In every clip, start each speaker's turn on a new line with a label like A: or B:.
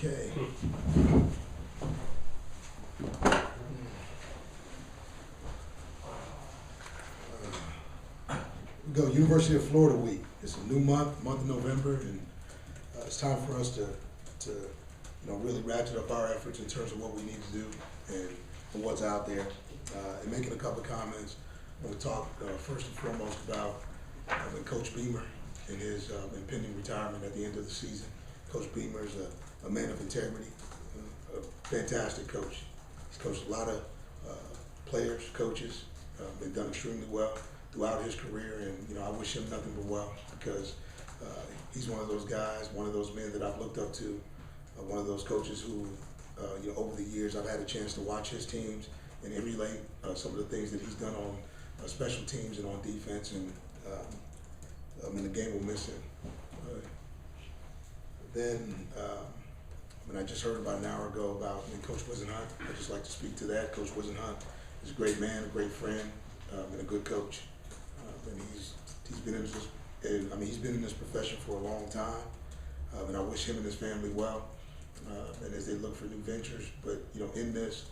A: Okay. We go University of Florida week. It's a new month of November, and it's time for us to really ratchet up our efforts in terms of what we need to do and what's out there. And making a couple of comments, I want to talk first and foremost about Coach Beamer and his impending retirement at the end of the season. Coach Beamer is a man of integrity, a fantastic coach. He's coached a lot of players, coaches, and done extremely well throughout his career, and I wish him nothing but well, because he's one of those guys, one of those men that I've looked up to, one of those coaches who, over the years I've had a chance to watch his teams and emulate some of the things that he's done on special teams and on defense, and the game will miss him. I just heard about an hour ago about Coach Wisenhunt. I'd just like to speak to that. Coach Wisenhunt is a great man, a great friend, and a good coach. And he's been in this profession for a long time, and I wish him and his family well, and as they look for new ventures. But in this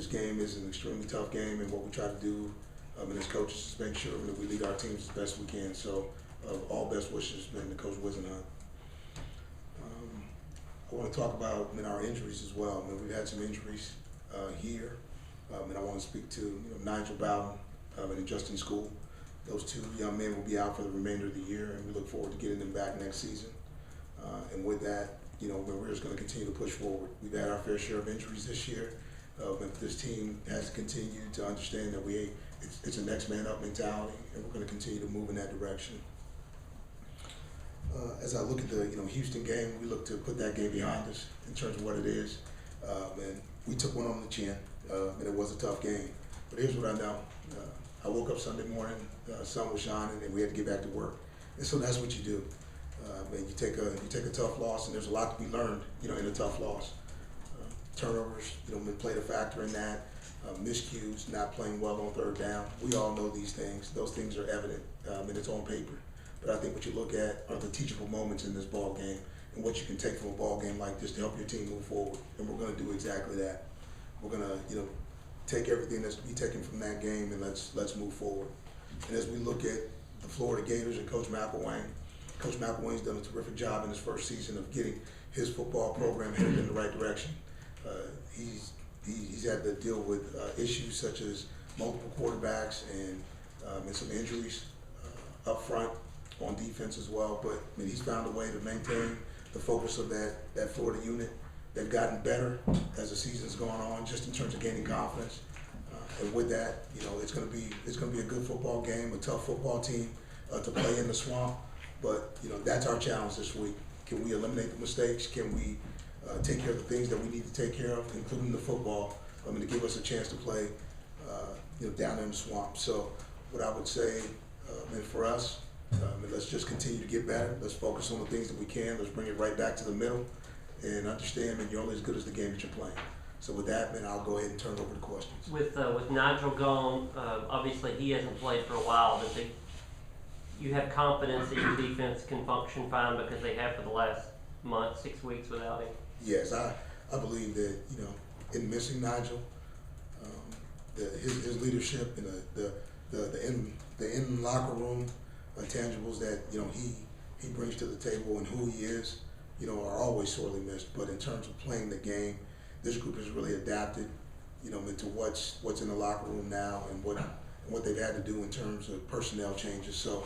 A: game is an extremely tough game, and what we try to do as coaches is make sure that we lead our teams as best we can. So, all best wishes, man, to Coach Wisenhunt. I want to talk about our injuries as well. We've had some injuries here, and I want to speak to Nigel Bowden and Justin School. Those two young men will be out for the remainder of the year, and we look forward to getting them back next season. And with that, we're just going to continue to push forward. We've had our fair share of injuries this year, but this team has continued to understand that it's a next man up mentality, and we're going to continue to move in that direction. As I look at the Houston game, we look to put that game behind us in terms of what it is. And we took one on the chin, and it was a tough game. But here's what I know. I woke up Sunday morning, sun was shining, and we had to get back to work. And so that's what you do. You take a tough loss, and there's a lot to be learned, in a tough loss. Turnovers, played a factor in that. Miscues, not playing well on third down. We all know these things. Those things are evident, and it's on paper. But I think what you look at are the teachable moments in this ball game, and what you can take from a ball game like this to help your team move forward. And we're going to do exactly that. We're going to, take everything that's to be taken from that game, and let's move forward. And as we look at the Florida Gators and Coach McElwain's done a terrific job in his first season of getting his football program headed in the right direction. He's had to deal with issues such as multiple quarterbacks and some injuries up front on defense as well. But he's found a way to maintain the focus of that Florida unit. They've gotten better as the season's gone on, just in terms of gaining confidence. And with that, it's going to be a good football game, a tough football team to play in the swamp. But that's our challenge this week. Can we eliminate the mistakes? Can we take care of the things that we need to take care of, including the football, to give us a chance to play, down in the swamp. So what I would say, for us, let's just continue to get better. Let's focus on the things that we can. Let's bring it right back to the middle, and understand that you're only as good as the game that you're playing. So with that, I'll go ahead and turn it over to questions.
B: With Nigel gone, obviously he hasn't played for a while. You have confidence that your defense can function fine because they have for the last month, 6 weeks without him?
A: Yes, I believe that in missing Nigel, his leadership and the in locker room intangibles that he brings to the table and who he is, are always sorely missed. But in terms of playing the game, this group has really adapted, into what's in the locker room now and what they've had to do in terms of personnel changes. So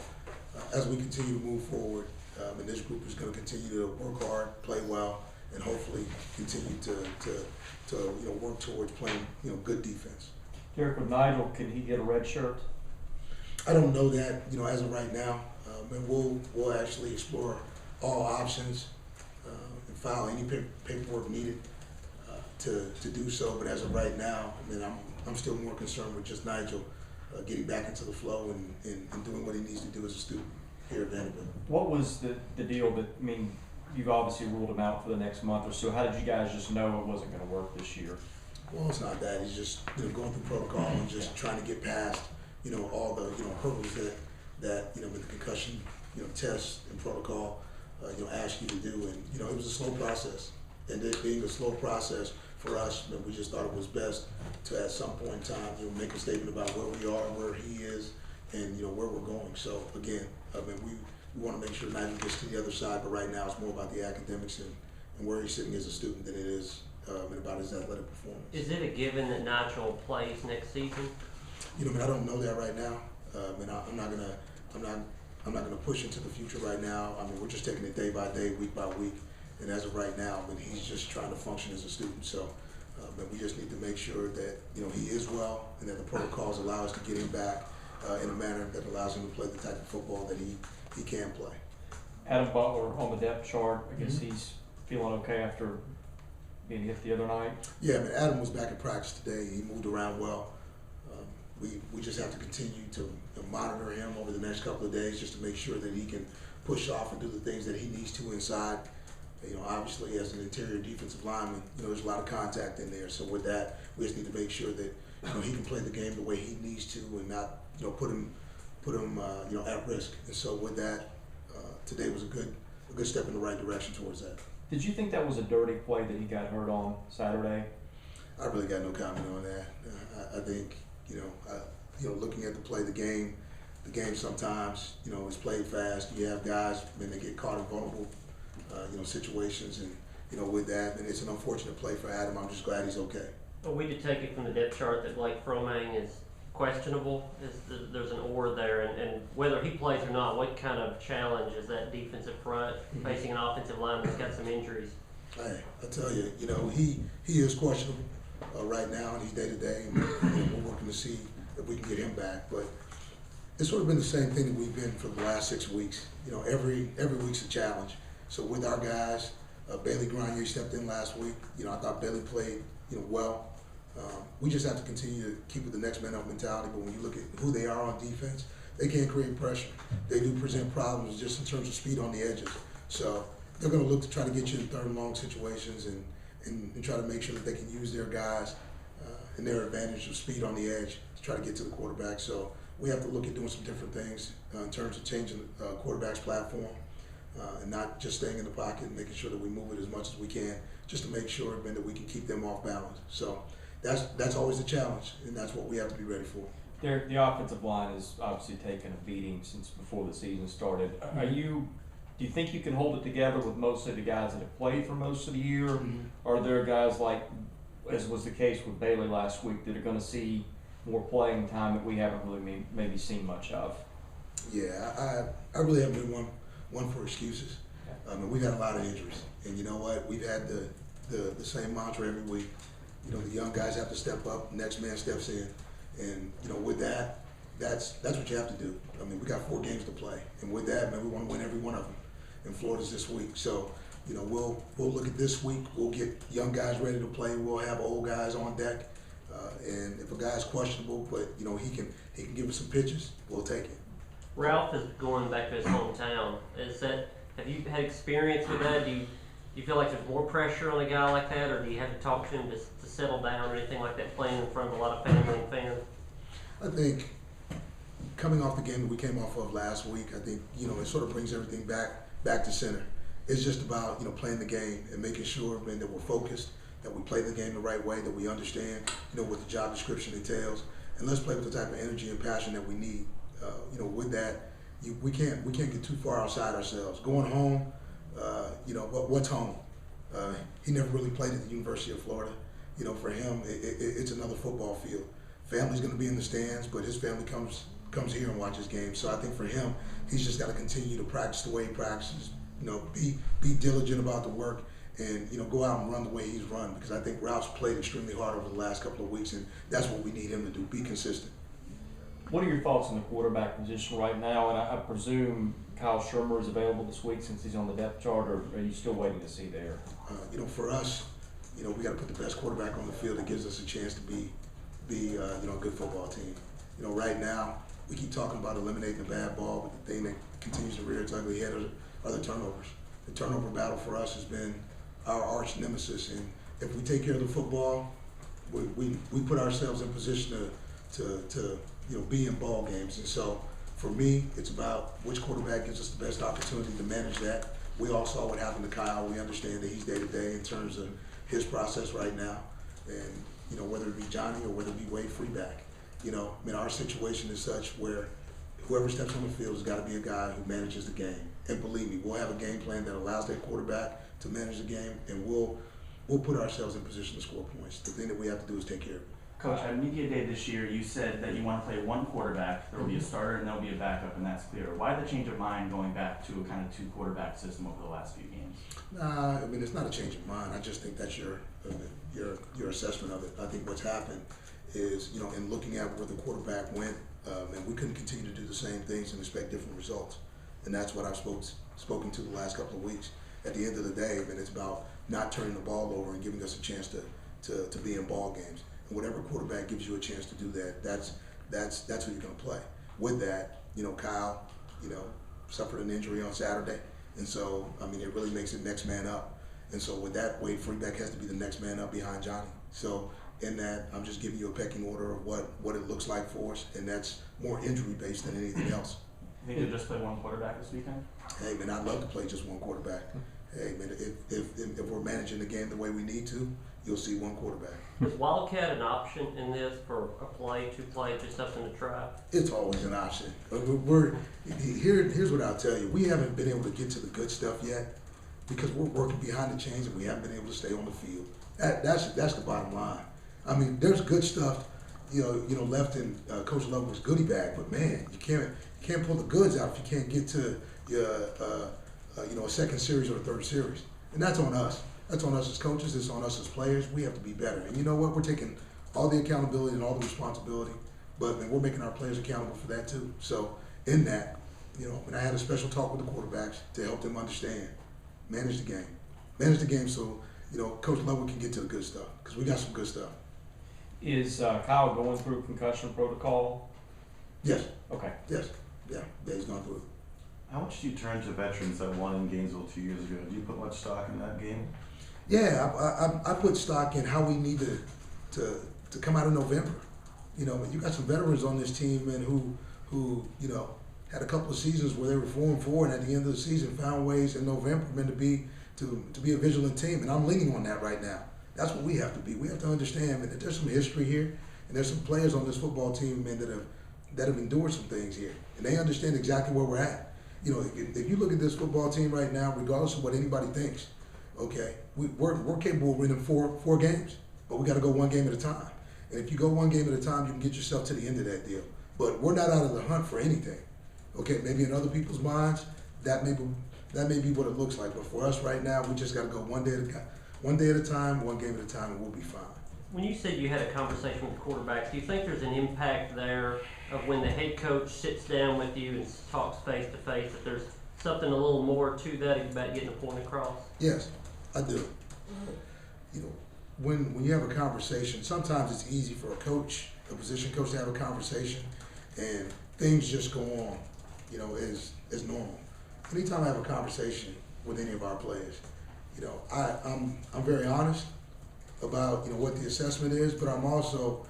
A: as we continue to move forward, and this group is going to continue to work hard, play well, and hopefully continue to work towards playing good defense.
C: Derek, with Nigel, can he get a red shirt?
A: I don't know that as of right now, and we'll actually explore all options and file any paperwork needed to do so. But as of right now, I'm still more concerned with just Nigel getting back into the flow and doing what he needs to do as a student here at Vanderbilt.
C: What was the deal that, you've obviously ruled him out for the next month or so. How did you guys just know it wasn't going to work this year?
A: Well, it's not that. He's just going through protocol and just trying to get past all the hurdles that with the concussion tests and protocol ask you to do. And it was a slow process. And it being a slow process for us, but we just thought it was best to at some point in time, make a statement about where we are, where he is, and where we're going. So again, we want to make sure Nigel gets to the other side, but right now it's more about the academics and where he's sitting as a student than it is and about his athletic performance.
B: Is it a given that Nigel plays next season?
A: I don't know that right now, and I'm not gonna push into the future right now. We're just taking it day by day, week by week, and as of right now, he's just trying to function as a student. So, we just need to make sure that he is well, and that the protocols allow us to get him back in a manner that allows him to play the type of football that he can play.
C: Adam Butler on the depth chart. I guess he's feeling okay after being hit the other night.
A: Yeah, Adam was back in practice today. He moved around well. We just have to continue to monitor him over the next couple of days just to make sure that he can push off and do the things that he needs to inside. Obviously as an interior defensive lineman, there's a lot of contact in there. So with that, we just need to make sure that he can play the game the way he needs to and not put him at risk. And so with that, today was a good step in the right direction towards that.
C: Did you think that was a dirty play that he got hurt on Saturday?
A: I really got no comment on that. I think looking at the play, the game sometimes is played fast. You have guys when they get caught in vulnerable situations, and with that, and it's an unfortunate play for Adam. I'm just glad he's okay.
B: Are we to take it from the depth chart that Blake Fromang is questionable? There's an or there, and whether he plays or not, what kind of challenge is that defensive front facing an offensive line that's got some injuries?
A: Hey, I tell you, he is questionable right now, and he's day to day, and we're working to see if we can get him back. But it's sort of been the same thing that we've been for the last 6 weeks. Every week's a challenge. So with our guys, Bailey Grenier stepped in last week. I thought Bailey played well. We just have to continue to keep with the next man up mentality. But when you look at who they are on defense, they can't create pressure. They do present problems just in terms of speed on the edges. So they're going to look to try to get you in third and long situations and try to make sure that they can use their guys and their advantage of speed on the edge to try to get to the quarterback. So we have to look at doing some different things in terms of changing the quarterback's platform and not just staying in the pocket and making sure that we move it as much as we can just to make sure that we can keep them off balance. So that's always a challenge, and that's what we have to be ready for.
C: The offensive line has obviously taken a beating since before the season started. Do you think you can hold it together with mostly the guys that have played for most of the year? Or are there guys like, as was the case with Bailey last week, that are going to see more playing time that we haven't really maybe seen much of?
A: Yeah, I really haven't been one for excuses. We've had a lot of injuries, and you know what? We've had the same mantra every week. The young guys have to step up. Next man steps in, and with that, that's what you have to do. We got 4 games to play, and with that, we want to win every one of them. And Florida's this week, so we'll look at this week. We'll get young guys ready to play. We'll have old guys on deck, and if a guy's questionable, but he can give us some pitches, we'll take it.
B: Ralph is going back to his hometown. Have you had experience with that? Do you feel like there's more pressure on a guy like that, or do you have to talk to him to settle down or anything like that, playing in front of a lot of family and fans?
A: I think coming off the game that we came off of last week, I think it sort of brings everything back to center. It's just about playing the game and making sure that we're focused, that we play the game the right way, that we understand what the job description entails, and let's play with the type of energy and passion that we need. With that, we can't get too far outside ourselves. Going home, what's home? He never really played at the University of Florida. For him, it's another football field. Family's going to be in the stands, but his family comes here and watches games. So I think for him, he's just got to continue to practice the way he practices. Be diligent about the work, and go out and run the way he's run. Because I think Ralph's played extremely hard over the last couple of weeks, and that's what we need him to do. Be consistent.
C: What are your thoughts on the quarterback position right now? And I presume Kyle Shermer is available this week since he's on the depth chart, or are you still waiting to see there?
A: For us, we got to put the best quarterback on the field that gives us a chance to be a good football team. Right now, we keep talking about eliminating the bad ball, but the thing that continues to rear its ugly head are the turnovers. The turnover battle for us has been our arch nemesis, and if we take care of the football, we put ourselves in position to be in ball games. And so for me, it's about which quarterback gives us the best opportunity to manage that, We all saw what happened to Kyle. We understand that he's day to day in terms of his process right now. And, you know, whether it be Johnny or whether it be Wade Freeback, you know, I mean, our situation is such where whoever steps on the field has got to be a guy who manages the game. And believe me, we'll have a game plan that allows that quarterback to manage the game, and we'll put ourselves in position to score points. The thing that we have to do is take care of it.
D: Coach, at Media Day this year, you said that you want to play one quarterback. There will be a starter and there will be a backup, and that's clear. Why the change of mind going back to a kind of 2 quarterback system over the last few games?
A: Nah, I mean, it's not a change of mind. I just think that's your assessment of it. I think what's happened is, you know, in looking at where the quarterback went, and we couldn't continue to do the same things and expect different results. And that's what I've spoken to the last couple of weeks. At the end of the day, I mean, it's about not turning the ball over and giving us a chance to be in ball games. And whatever quarterback gives you a chance to do that, that's who you're going to play. With that, you know, Kyle, you know, suffered an injury on Saturday, and so I mean, it really makes it next man up. And so with that, Wade Freeback has to be the next man up behind Johnny. So in that, I'm just giving you a pecking order of what it looks like for us, and that's more injury based than anything else.
D: You think you'll just play one quarterback this weekend?
A: Hey man, I'd love to play just one quarterback. Hey man, if we're managing the game the way we need to, you'll see one quarterback.
B: Is Wildcat an option in this for a play, 2 play, just something to try?
A: It's always an option. Here's what I'll tell you. We haven't been able to get to the good stuff yet because we're working behind the chains and we haven't been able to stay on the field. That's the bottom line. I mean, there's good stuff, you know, left in Coach Love's goodie bag, but man, you can't pull the goods out if you can't get to your a second series or a third series, and that's on us. That's on us as coaches. It's on us as players. We have to be better. And you know what? We're taking all the accountability and all the responsibility, but we're making our players accountable for that too. So in that, you know, and I had a special talk with the quarterbacks to help them understand, manage the game so, you know, Coach Lovewood can get to the good stuff because we got some good stuff.
C: Is Kyle going through concussion protocol?
A: Yes.
C: Okay.
A: Yes. Yeah, he's gone through it.
E: How much do you turn to veterans that won in Gainesville 2 years ago? Do you put much stock in that game?
A: Yeah, I put stock in how we need to come out of November. You know, you got some veterans on this team, man, who you know had a couple of seasons where they were 4-4, and at the end of the season found ways in November, man, to be a vigilant team, and I'm leaning on that right now. That's what we have to be. We have to understand, man, that there's some history here, and there's some players on this football team, man, that have endured some things here, and they understand exactly where we're at. You know, if you look at this football team right now, regardless of what anybody thinks, okay, we're capable of winning four games, but we got to go one game at a time. And if you go one game at a time, you can get yourself to the end of that deal. But we're not out of the hunt for anything. Okay, maybe in other people's minds, that may be what it looks like. But for us right now, we just got to go one day at a time, one game at a time, and we'll be fine.
B: When you said you had a conversation with the quarterbacks, do you think there's an impact there of when the head coach sits down with you and talks face to face, that there's something a little more to that about getting a point across?
A: Yes, I do. You know, when you have a conversation, sometimes it's easy for a position coach to have a conversation, and things just go on, you know, as normal. Anytime I have a conversation with any of our players, you know, I'm very honest about, you know, what the assessment is, but I'm also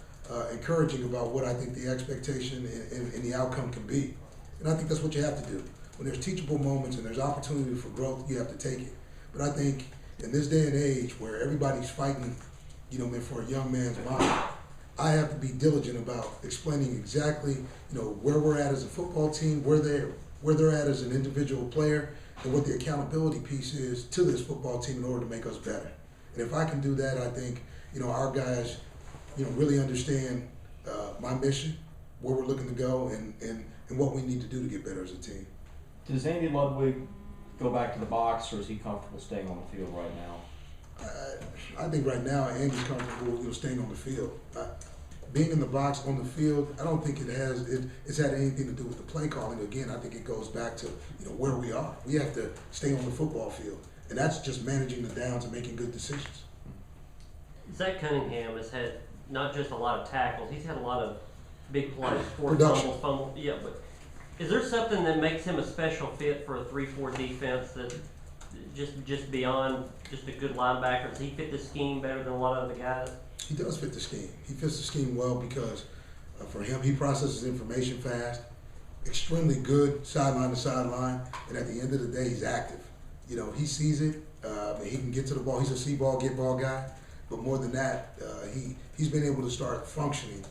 A: encouraging about what I think the expectation and the outcome can be. And I think that's what you have to do. When there's teachable moments and there's opportunity for growth, you have to take it. But I think in this day and age where everybody's fighting, you know, for a young man's mind, I have to be diligent about explaining exactly, you know, where we're at as a football team, where they're at as an individual player, and what the accountability piece is to this football team in order to make us better. And if I can do that, I think, you know, our guys, you know, really understand my mission, where we're looking to go, and what we need to do to get better as a team.
C: Does Andy Ludwig go back to the box, or is he comfortable staying on the field right now?
A: I think right now Andy's comfortable, you know, staying on the field. Being in the box on the field, I don't think it's had anything to do with the play calling. Again, I think it goes back to, you know, where we are. We have to stay on the football field, and that's just managing the downs and making good decisions.
B: Zach Cunningham has had not just a lot of tackles; he's had a lot of big plays,
A: Production.
B: fumbles. Yeah, but is there something that makes him a special fit for a 3-4 defense that just beyond just a good linebacker? Does he fit the scheme better than a lot of other guys?
A: He does fit the scheme. He fits the scheme well because for him, he processes information fast, extremely good sideline to sideline, and at the end of the day, he's active. he sees it. He can get to the ball. He's a see ball, get ball guy. But more than that, he's been able to start functioning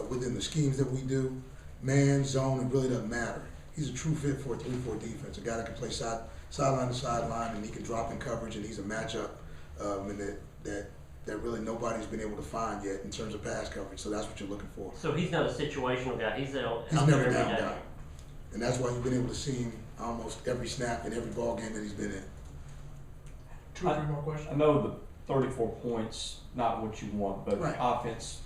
A: within the schemes that we do. Man, zone, it really doesn't matter. He's a true fit for a 3-4 defense. A guy that can play sideline to sideline, and he can drop in coverage, and he's a matchup and that really nobody's been able to find yet in terms of pass coverage. So that's what you're looking for.
B: So he's not a situational guy. He's out
A: He's
B: there
A: never
B: every
A: down
B: day.
A: guy. And that's why you've been able to see him almost every snap in every ball game that he's been in.
F: 2 or 3 more questions.
C: I know the 34 points, not what you want, but
A: Right.
C: offense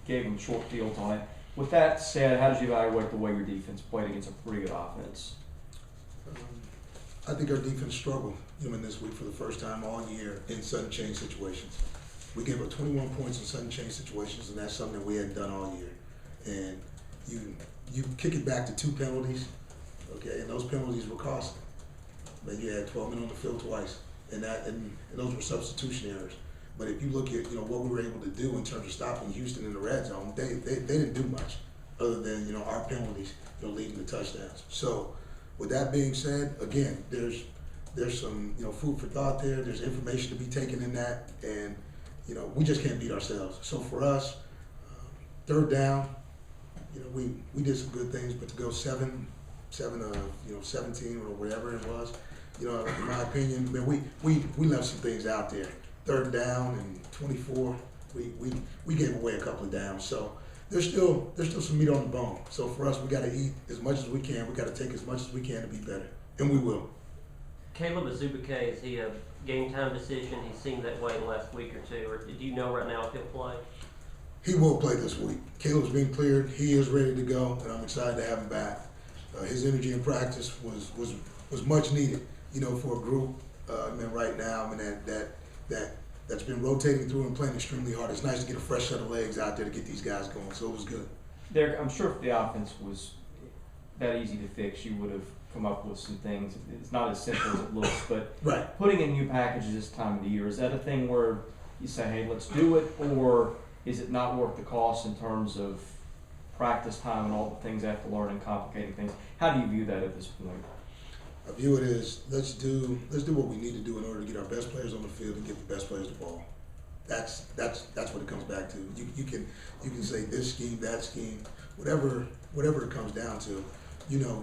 C: gave them short fields on it. With that said, how did you evaluate the way your defense played against a pretty good offense?
A: I think our defense struggled, in this week for the first time all year in sudden change situations. We gave up 21 points in sudden change situations, and that's something that we hadn't done all year. And you kick it back to 2 penalties, okay, and those penalties were costly. But you had 12 men on the field twice, and those were substitution errors. But if you look at what we were able to do in terms of stopping Houston in the red zone, they didn't do much other than our penalties leading to touchdowns. So with that being said, again, there's some food for thought there. There's information to be taken in that, and we just can't beat ourselves. So for us, 3rd down, we did some good things, but to go 7 of 17 or whatever it was, in my opinion, man, we left some things out there. 3rd down and 24, we gave away a couple of downs. So there's still some meat on the bone. So for us, we got to eat as much as we can. We got to take as much as we can to be better, and we will.
B: Caleb Azubike, is he a game time decision? He seemed that way in the last week or 2. Or do you know right now if he'll play?
A: He will play this week. Caleb's been cleared. He is ready to go, and I'm excited to have him back. His energy in practice was much needed, for a group. Right now, that's been rotating through and playing extremely hard. It's nice to get a fresh set of legs out there to get these guys going. So it was good.
C: Derek, I'm sure if the offense was that easy to fix, you would have come up with some things. It's not as simple as it looks, but
A: Right.
C: putting in new packages this time of the year, is that a thing where you say, hey, let's do it, or is it not worth the cost in terms of practice time and all the things they have to learn and complicating things? How do you view that at this point?
A: I view it as let's do what we need to do in order to get our best players on the field and get the best players the ball. That's what it comes back to. You can say this scheme, that scheme, whatever it comes down to.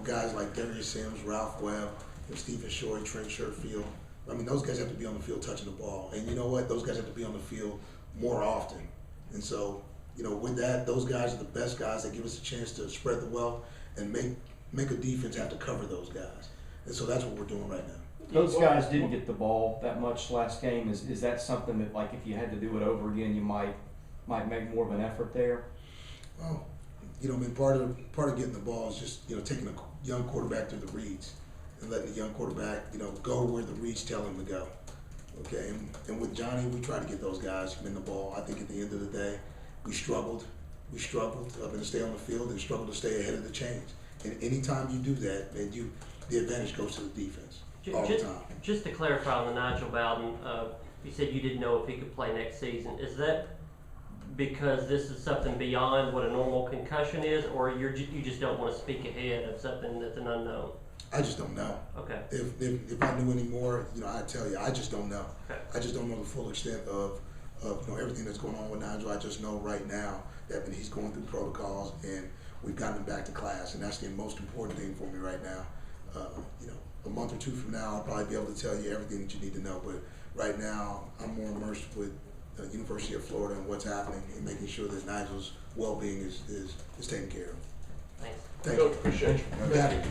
A: Guys like Darius Sims, Ralph Webb, Stephen Shore, Trent Sherfield. Those guys have to be on the field touching the ball, and you know what? Those guys have to be on the field more often. And so, with that, those guys are the best guys that give us a chance to spread the wealth and make a defense have to cover those guys. And so that's what we're doing right now.
C: Those guys didn't get the ball that much last game. Is that something that, like, if you had to do it over again, you might make more of an effort there?
A: Well, part of getting the ball is just taking a young quarterback through the reads and letting the young quarterback go where the reads tell him to go. Okay, and with Johnny, we try to get those guys in the ball. I think at the end of the day, we struggled to stay on the field and struggled to stay ahead of the chains. And anytime you do that, man, the advantage goes to the defense all the time.
B: Just to clarify on the Nigel Bowden, you said you didn't know if he could play next season. Is that because this is something beyond what a normal concussion is, or you just don't want to speak ahead of something that's an unknown?
A: I just don't know.
B: Okay.
A: If I knew any more, I'd tell you. I just don't know.
B: Okay.
A: I just don't know the full extent of everything that's going on with Nigel. I just know right now that he's going through protocols, and we've gotten him back to class, and that's the most important thing for me right now. A month or 2 from now, I'll probably be able to tell you everything that you need to know. But right now, I'm more immersed with the University of Florida and what's happening, and making sure that Nigel's well-being is taken care of.
B: Thanks.
A: Thank
F: Coach,
A: you.
F: appreciate you.
A: Got it.